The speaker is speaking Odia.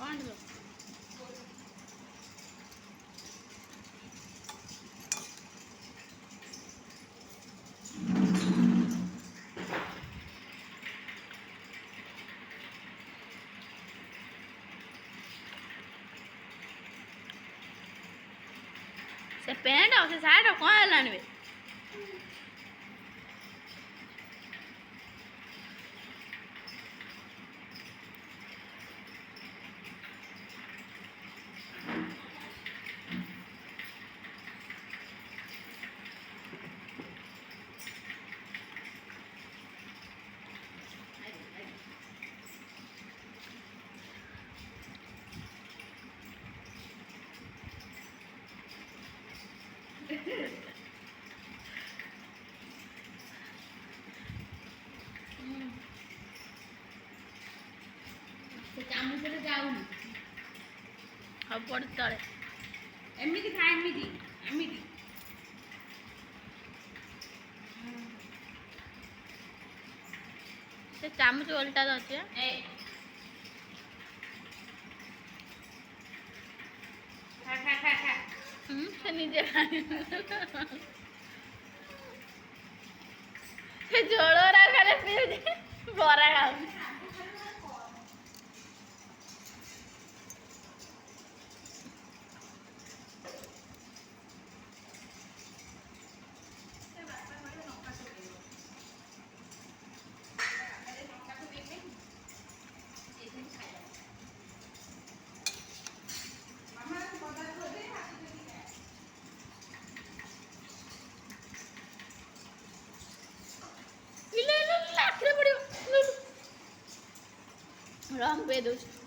କ'ଣ ଲୋ ସେ ପ୍ୟାଣ୍ଟ ଆଉ ସେ ସାର୍ଟ କ'ଣ ହେଲାଣି ବେ ସେ ଚାମଚରେ ଯାଉନି ହଉ ପଡ଼ି ତଳେ ଏମିତି ଖା ଏମିତି ଏମିତି ସେ ଚାମଚ ଓଲଟା ଅଛି ଏ ଖା ଖା ଖା ଖା ସେ ନିଜେ ସେ ଝୋଳରା ଖାଲି ପିଉଛି ବରା ଖାଉଛି ରଙ୍ଗ ପେଇ ଦଉଛି